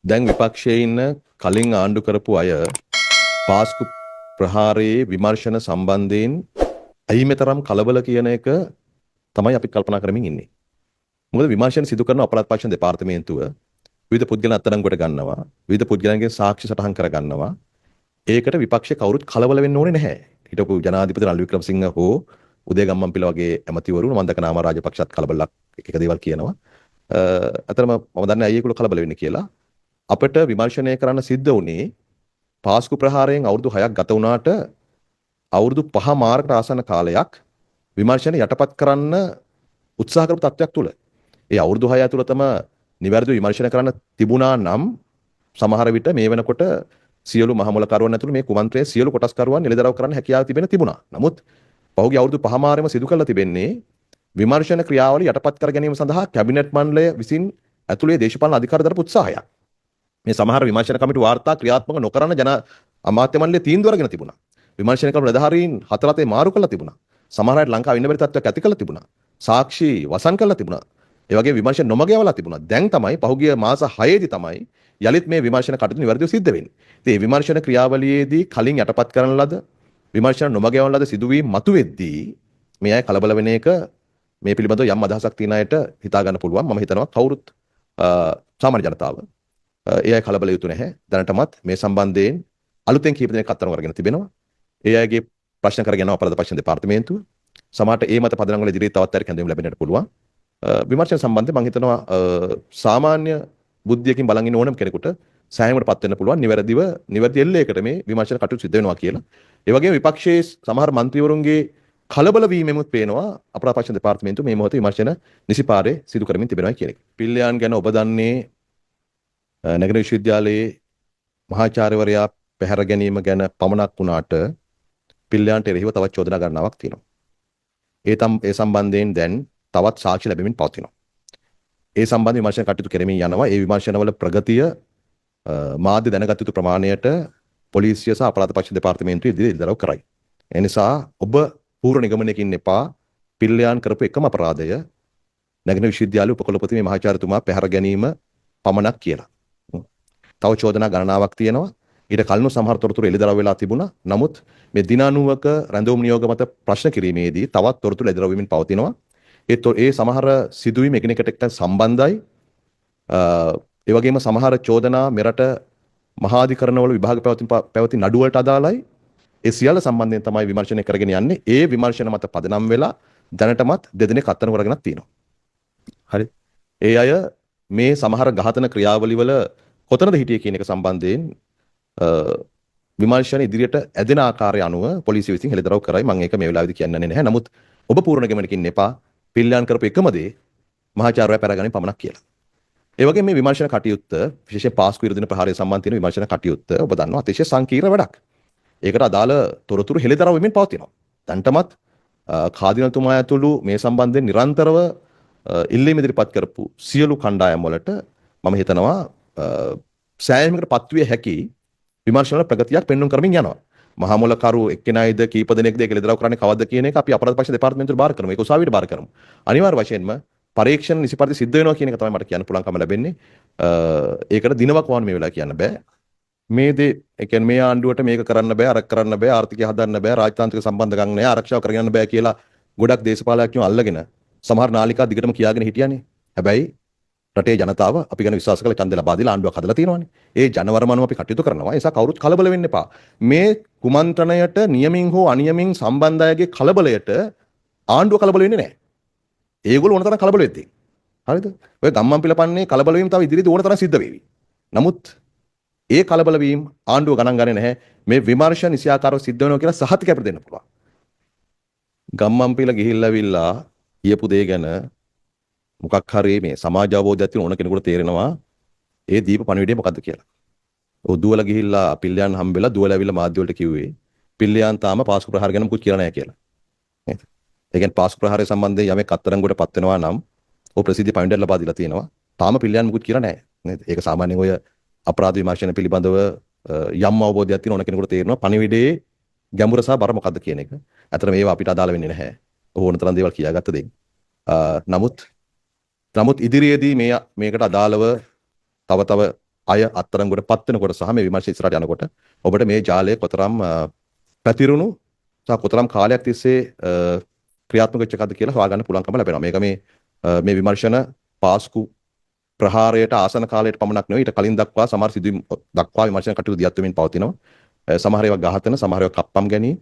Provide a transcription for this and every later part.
දැන් විපක්ෂයේ ඉන්න කලින් ආණ්ඩු කරපු අය පාස්කු ප්‍රහාරයේ විමර්ශන සම්බන්ධයෙන් ඇයි මෙතරම් කලබල කියන එක තමයි අපි කල්පනා කරමින් ඉන්නේ. මොකද විමර්ශන සිදු කරන අපරාධ පරීක්ෂණ දෙපාර්තමේන්තුව විවිධ පුද්ගලයන් අත්අඩංගුවට ගන්නවා. විවිධ පුද්ගලයන්ගේ සාක්ෂි සටහන් කර ගන්නවා. ඒකට විපක්ෂයේ කවුරුත් කලබල වෙන්න ඕනේ නැහැ. හිටපු ජනාධිපති රනිල් වික්‍රමසිංහ හෝ උදේ ගම්මන්පිල වගේ ඇමතිවරු මන්දක නාම රාජපක්ෂත් කලබලක් එක දේවල් කියනවා. අතරම මම දන්නේ අයියේ කුල කලබල වෙන්නේ කියලා. අපිට විමර්ශනය කරන්න සිද්ධ වුණේ පාස්කු ප්‍රහාරයෙන් අවුරුදු 6ක් ගත වුණාට අවුරුදු 5 මාර්කට ආසන්න කාලයක් විමර්ශන යටපත් කරන්න උත්සාහ කරපු තත්ත්වයක් තුල. ඒ අවුරුදු 6 ඇතුළතම නිවැරදිව විමර්ශන කරන්න තිබුණා නම් සමහර විට මේ වෙනකොට සියලු මහමුලකරුවන් ඇතුළු මේ කුමන්ත්‍රයේ සියලු කොටස්කරුවන් නිලදරව් කරන්න හැකියාව තිබුණා. නමුත් පහුගිය අවුරුදු 5 මාරෙම සිදු කරලා තිබෙන්නේ විමර්ශන ක්‍රියාවලිය යටපත් කර ගැනීම සඳහා කැබිනට් මණ්ඩලය විසින් ඇතුළේ දේශපාලන අධිකාර දරපු උත්සාහයක්. මේ සමහර විමර්ශන කමිටු වාර්තා ක්‍රියාත්මක නොකරන ජන අමාත්‍ය මණ්ඩලයේ තීන්දුව අරගෙන තිබුණා. විමර්ශන කරන නිලධාරීන් හතරතේ මාරු කළා තිබුණා. සමහර අයට ලංකාවේ ඉන්න බැරි තත්ත්වයක් ඇති කළා තිබුණා. සාක්ෂි වසන් කළා තිබුණා. ඒ වගේ විමර්ශන නොමග යවලා තිබුණා. දැන් තමයි පහුගිය මාස 6ේදී තමයි යලිත් මේ විමර්ශන කටයුතු නිවැරදිව සිද්ධ වෙන්නේ. ඉතින් මේ විමර්ශන ක්‍රියාවලියේදී කලින් යටපත් කරන ලද විමර්ශන නොමග යවන ලද සිදුවීම් මතුවෙද්දී මේ අය කලබල වෙන එක මේ පිළිබඳව යම් අදහසක් තියෙන අයට හිතා ගන්න පුළුවන්. මම හිතනවා කවුරුත් සාමාන්‍ය ජනතාව ඒ අය කලබල යුතු නැහැ. දැනටමත් මේ සම්බන්ධයෙන් අලුතෙන් කීප දෙනෙක් අත්අඩංගුවට අරගෙන තිබෙනවා. ඒ අයගේ ප්‍රශ්න කරගෙන යනවා අපරාධ පරීක්ෂණ දෙපාර්තමේන්තුව. සමහරට ඒ මත පදනම් වල ඉදිරියට තවත් අය කැඳවීම ලැබෙන්නට පුළුවන්. විමර්ශන සම්බන්ධයෙන් මම හිතනවා සාමාන්‍ය බුද්ධියකින් බලන් ඉන්න ඕනම කෙනෙකුට සෑහීමකටපත් වෙන්න පුළුවන්. නිවැරදි එල්ලයකට මේ විමර්ශන කටයුතු සිද්ධ වෙනවා කියලා. ඒ වගේම විපක්ෂයේ සමහර മന്ത്രിවරුන්ගේ කලබල වීමෙමුත් පේනවා අපරාධ පරීක්ෂණ දෙපාර්තමේන්තුව මේ මොහොතේ විමර්ශන නිසිපාරේ සිදු කරමින් තිබෙනවා කියන එක. පිල්ලයන් ගැන ඔබ දන්නේ නගර විශ්වවිද්‍යාලයේ මහාචාර්යවරයා පැහැර ගැනීම ගැන පමණක් වුණාට පිල්ලයන්ට එරෙහිව තවත් චෝදනා ගණනාවක් තියෙනවා. ඒ සම්බන්ධයෙන් දැන් තවත් සාක්ෂි ලැබෙමින් පවතිනවා. ඒ සම්බන්ධ විමර්ශන කටයුතු කෙරෙමින් යනවා. ඒ විමර්ශනවල ප්‍රගතිය මාධ්‍ය දැනගත යුතු ප්‍රමාණයට පොලිසිය සහ අපරාධ පරීක්ෂණ දෙපාර්තමේන්තුව ඉදිරියේ ඉදරව් කරයි. ඒ නිසා ඔබ පූර්ව නිගමනයකින් එපා පිල්ලයන් කරපු එකම අපරාධය නගර විශ්වවිද්‍යාලයේ උපකුලපති මේ මහාචාර්යතුමා පැහැර ගැනීම පමණක් කියලා. තව චෝදනා ගණනාවක් තියෙනවා. ඊට කලින් සමහර තොරතුරු එළිදරව් වෙලා තිබුණා. නමුත් මේ දින 90ක රැඳවුම් නියෝග මත ප්‍රශ්න කිරීමේදී තවත් තොරතුරු එළිදරව් වෙමින් පවතිනවා. ඒ සමහර සිදුවීම් එකිනෙකට එක්ක සම්බන්ධයි. ඒ වගේම සමහර චෝදනා මෙරට මහාධිකරණවල විභාග පැවති නඩු වලට අදාළයි. ඒ සියල්ල සම්බන්ධයෙන් තමයි විමර්ශනය කරගෙන යන්නේ. ඒ විමර්ශන මත පදනම් වෙලා දැනටමත් දෙදෙනෙක් අත්අඩංගුවට කරගෙනත් තියෙනවා. හරි. ඒ අය මේ සමහර ඝාතන ක්‍රියාවලි වල කොතනද හිටියේ කියන එක සම්බන්ධයෙන් විමර්ශන ඉදිරියට ඇදෙන ආකාරය අනුව පොලිසිය විසින් හෙළිදරව් කරයි. මම ඒක මේ වෙලාවේදී කියන්නන්නේ නැහැ. නමුත් ඔබ පූර්ණ ගමනකින් එපා පිල්ලයන් කරපු එකම දේ මහාචාර්යවරයා පැරගන්නේ පමණක් කියලා. ඒ වගේම මේ විමර්ශන කටයුත්ත විශේෂයෙන් පාස්කු ඉරදින ප්‍රහාරය සම්බන්ධ තියෙන විමර්ශන කටයුත්ත ඔබ දන්නවා අතිශය සංකීර්ණ වැඩක්. ඒකට අදාළ තොරතුරු හෙළිදරව් වෙමින් පවතිනවා. දැන්ටමත් කාදිනල්තුමා ඇතුළු මේ සම්බන්ධයෙන් නිරන්තරව ඉල්ලීම් ඉදිරිපත් කරපු සියලු කණ්ඩායම් වලට මම හිතනවා සෑහීමකට පත්විය හැකි විමර්ශන ප්‍රගතියක් පෙන්වන්න කරමින් යනවා. මහා මොලකරු එක්කෙනායිද කීප දෙනෙක්ද ඒක හෙළිදරව් කරන්නේ කවද්ද කියන එක අපි අපරාධ පරීක්ෂණ දෙපාර්තමේන්තුවට බාර කරමු. ඒක උසාවියට බාර කරමු. අනිවාර්ය වශයෙන්ම පරීක්ෂණ නිසි පරිදි සිද්ධ වෙනවා කියන එක තමයි මට කියන්න පුළුවන්කම ලැබෙන්නේ. ඒකට දිනවක් වань මේ වෙලාව කියන්න බෑ. මේ දේ ඒ කියන්නේ මේ ආණ්ඩුවට මේක කරන්න බෑ, අර කරන්න බෑ, ආර්ථිකය හදන්න බෑ, රාජතාන්ත්‍රික සම්බන්ධකම් නැහැ, ආරක්ෂාව කරගන්න බෑ කියලා ගොඩක් දේශපාලකයෝ අල්ලගෙන සමහර නාලිකා දිගටම කියාගෙන හිටියානේ. හැබැයි රටේ ජනතාව අපි ගැන විශ්වාස කරලා ඡන්ද ලබා දීලා ආණ්ඩුවක් හදලා තියෙනවානේ. ඒ ජනවරමනුව අපි කටයුතු කරනවා. ඒ නිසා කවුරුත් කලබල වෙන්න එපා. මේ කුමන්ත්‍රණයට නියමින් හෝ අනියමින් සම්බන්ධ අයගේ කලබලයට ආණ්ඩුව කලබල වෙන්නේ නැහැ. ඒගොල්ලෝ ඕන තරම් කලබල වෙද්දී. හරිද? ඔය ගම්මන් පිළපන්නේ කලබල වීම තව ඉදිරියට ඕන තරම් සිද්ධ වෙවි. නමුත් ඒ කලබල වීම ආණ්ඩුව ගණන් ගන්නේ නැහැ. මේ විමර්ශන නිසියාකාරව සිද්ධ වෙනවා කියලා සහතික අපිට දෙන්න පුළුවන්. ගම්මන් පිළ ගිහිල්ලාවිල්ලා කියපු දේ ගැන මොකක් හරි මේ සමාජ අවබෝධයක් තියෙන ඕන කෙනෙකුට තේරෙනවා ඒ දීප පණිවිඩය මොකද්ද කියලා. ඔව් දුවලා ගිහිල්ලා පිල්ලයන් හම්බෙලා දුවලා ඇවිල්ලා මාධ්‍ය වලට කිව්වේ පිල්ලයන් තාම පාස්කු ප්‍රහාර ගැන මුකුත් කියලා නැහැ කියලා. නේද? ඒ කියන්නේ පාස්කු ප්‍රහාරය සම්බන්ධයෙන් යමෙක් අත්අඩංගුවට පත් වෙනවා නම් ඔය ප්‍රසිද්ධිය පණිවිඩය ලබා දීලා තියෙනවා. තාම පිල්ලයන් මුකුත් කියලා නැහැ. නේද? ඒක සාමාන්‍යයෙන් ඔය අපරාධ විමර්ශන පිළිබඳව යම් අවබෝධයක් තියෙන ඕන කෙනෙකුට තේරෙනවා පණිවිඩයේ ගැඹුර සහ බර මොකද්ද කියන එක. අතන මේවා අපිට අදාළ වෙන්නේ නැහැ. ඕන තරම් දේවල් කියාගත්ත දෙයින්. නමුත් ඉදිරියේදී මේකට අදාළව තව අය අත්තරංගුවට පත් වෙනකොට සහ මේ විමර්ශන ඉස්සරහට යනකොට ඔබට මේ ජාලය කොතරම් පැතිරුණු සහ කොතරම් කාලයක් තිස්සේ ක්‍රියාත්මක වෙච්ච එකක්ද කියලා හොයාගන්න පුළුවන්කම ලැබෙනවා. මේක මේ විමර්ශන පාස්කු ප්‍රහාරයට ආසන කාලයට පමණක් නෙවෙයි ඊට කලින් දක්වා සමහර සිදුවීම් දක්වා විමර්ශන කටයුතු දියත් වෙමින් පවතිනවා. සමහර ඒවා ඝාතන, සමහර ඒවා කප්පම් ගැනීම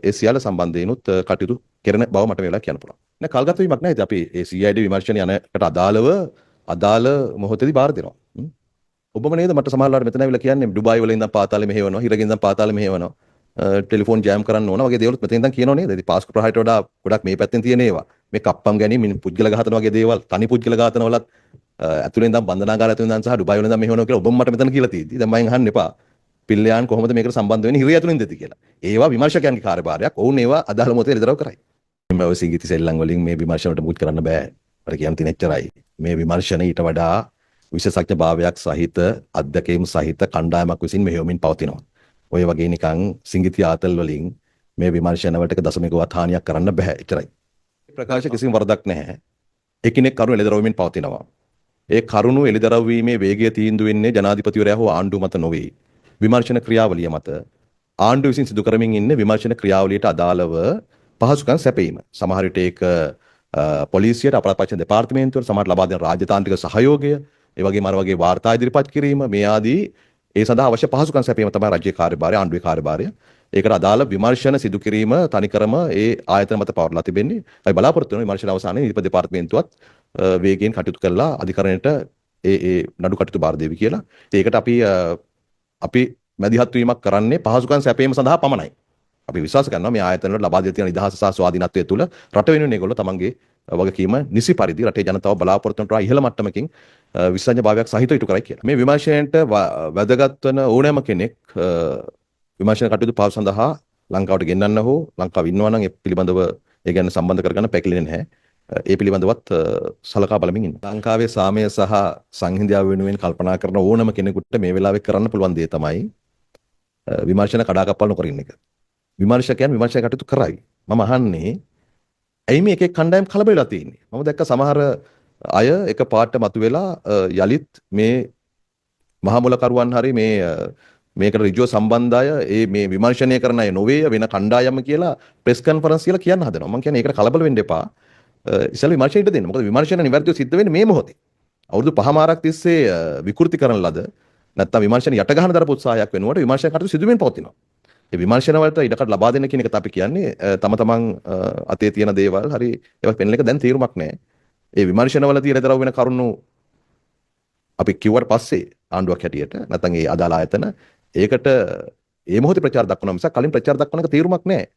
ඒ සියල්ල සම්බන්ධයෙන්ුත් කටයුතු කරන බව මට මේ වෙලාවට කියන්න පුළුවන්. නෑ කල්ගත වීමක් නෑ. ඉතින් අපි ඒ CID විමර්ශන යනකට අදාළ මොහොතේදී බාර දෙනවා. ඔබම නේද මට සමහරවිට මෙතන ඇවිල්ලා කියන්නේ ඩුබායි වල ඉඳන් පාතාලෙ මෙහෙවනවා, හිරගෙන් ඉඳන් පාතාලෙ මෙහෙවනවා. ටෙලිෆෝන් ජෑම් කරන්න ඕන වගේ දේවලුත් මෙතන ඉඳන් කියනෝ නේද? ඉතින් පාස්කු ප්‍රහාරයට වඩා ගොඩක් මේ පැත්තෙන් තියෙන ඒවා. මේ කප්පම් ගැනීම, පුද්ගල ඝාතන වගේ දේවල්, තනි පුද්ගල ඝාතන වලත් ඇතුලෙන් ඉඳන් බන්ධනාගාරය ඇතුලෙන් ඉඳන් සහ ඩුබායි වල ඉඳන් මෙහෙවනවා කියලා ඔබම මට මෙතන කියලා තියෙද්දි දැන් මම අහන්න එපා. පිල්ලයන් කොහොමද මේකට සම්බන්ධ වෙන්නේ හිරිය ඇතුලින් දෙති කියලා. ඒවා විමර්ශකයන්ගේ කාර්යභාරයක්. ඔවුන් ඒවා අදාළ මොහොතේ එළිදරව් කරයි. මේ ඔය සිංගිති සෙල්ලම් වලින් මේ විමර්ශනයට මුකුත් කරන්න බෑ. මට කියන්න තියෙන එච්චරයි. මේ විමර්ශන ඊට වඩා විශේෂඥ භාවයක් සහිත අධ්‍යක්ෂකම් සහිත කණ්ඩායමක් විසින් මෙහෙයමින් පවතිනවා. ඔය වගේ නිකන් සිංගිති ආතල් වලින් මේ විමර්ශන වලට දශමිකවත් හානියක් කරන්න බෑ. එච්චරයි. ප්‍රකාශ කිසිම වරදක් නැහැ. එකිනෙක කරුණු එළිදරව්මින් පවතිනවා. ඒ කරුණු එළිදරව් වීමේ වේගය තීන්දුව වෙන්නේ ජනාධිපතිවරයා හෝ ආණ්ඩුව මත නොවේ. විමර්ශන ක්‍රියාවලිය මත ආණ්ඩුව විසින් සිදු කරමින් ඉන්න විමර්ශන ක්‍රියාවලියට අදාළව පහසුකම් සැපයීම. සමහර විට ඒක පොලිසියට අපරාධ දෙපාර්තමේන්තුවට සමහර ලබා දෙන රාජ්‍යතාන්ත්‍රික සහයෝගය, ඒ වගේම අර වගේ වාර්තා ඉදිරිපත් කිරීම මේ ආදී ඒ සඳහා අවශ්‍ය පහසුකම් සැපයීම තමයි රාජ්‍ය කාර්යභාරය, ආණ්ඩුවේ කාර්යභාරය. ඒකට අදාළ විමර්ශන සිදු කිරීම තනිකරම ඒ ආයතන මත පවර්ලා තිබෙන්නේ. අපි බලාපොරොත්තු වෙන විමර්ශන අවසානයේ නීති දෙපාර්තමේන්තුවත් වේගයෙන් කටයුතු කරලා අධිකරණයට ඒ නඩු කටයුතු බාර දෙවි කියලා. ඒකට අපි මැදිහත් වීමක් කරන්නේ පහසුකම් සැපයීම සඳහා පමණයි. අපි විශ්වාස කරනවා මේ ආයතන වල ලබා දෙන තියෙන නිදහස සහ ස්වාධීනත්වය තුළ රට වෙනුවෙන් ඒගොල්ලෝ තමන්ගේ වගකීම නිසි පරිදි රටේ ජනතාව බලාපොරොත්තු වන ඉහළ මට්ටමකින් විශ්වඥ භාවයක් සහිතව ඉටු කරයි කියලා. මේ විමර්ශනයට වැදගත් වන ඕනෑම කෙනෙක් විමර්ශන කටයුතු පාව සඳහා ලංකාවට ගෙන්නන්න හෝ ලංකාව ඉන්නවා නම් ඒ පිළිබඳව ඒ ගැන සම්බන්ධ කරගන්න පැකිලෙන්නේ නැහැ. ඒ පිළිබඳවත් සලකා බලමින් ඉන්න. ලංකාවේ සාමය සහ සංහිඳියාව වෙනුවෙන් කල්පනා කරන ඕනම කෙනෙකුට මේ වෙලාවේ කරන්න පුළුවන් දේ තමයි විමර්ශන කඩාකප්පල් නොකර ඉන්න එක. විමර්ශකයන් විමර්ශන කටයුතු කරයි. මම අහන්නේ ඇයි මේ එක එක් කණ්ඩායම් කලබල වෙලා තියෙන්නේ? මම දැක්ක සමහර අය එක පාට මතුවෙලා යලිත් මේ මහමුලකරුවන් හරි මේකට ඍජුව සම්බන්ධ අය මේ විමර්ශනය කරන අය නොවේ වෙන කණ්ඩායම කියලා ප්‍රෙස් කන්ෆරන්ස් කියලා කියන්න හදනවා. මම කියන්නේ ඒකට කලබල වෙන්න එපා. ඉතින් විමර්ශනයට දෙන්න. මොකද විමර්ශන නිවැරදිව සිද්ධ වෙන්නේ මේ මොහොතේ. අවුරුදු 5මාරක් තිස්සේ විකෘති කරන ලද නැත්නම් විමර්ශන යට ගන්න දරපු උත්සාහයක් වෙනුවට විමර්ශන කටයුතු සිදුවෙමින් පවතිනවා. ඒ විමර්ශන වලට ඉඩකඩ ලබා දෙන්න කියන එකත් අපි කියන්නේ තම තමන් අතේ තියෙන දේවල් හරි ඒවා පෙන්වන එක දැන් තීරුමක් නැහැ. ඒ විමර්ශන වල තියෙන දරව වෙන කරුණු අපි කිව්වට පස්සේ ආණ්ඩුවක් හැටියට නැත්නම් ඒ අදාළ ආයතන ඒකට ඒ මොහොතේ ප්‍රචාර දක්වනවා මිසක් කලින් ප්‍රචාර දක්වන එක තීරුමක් නැහැ.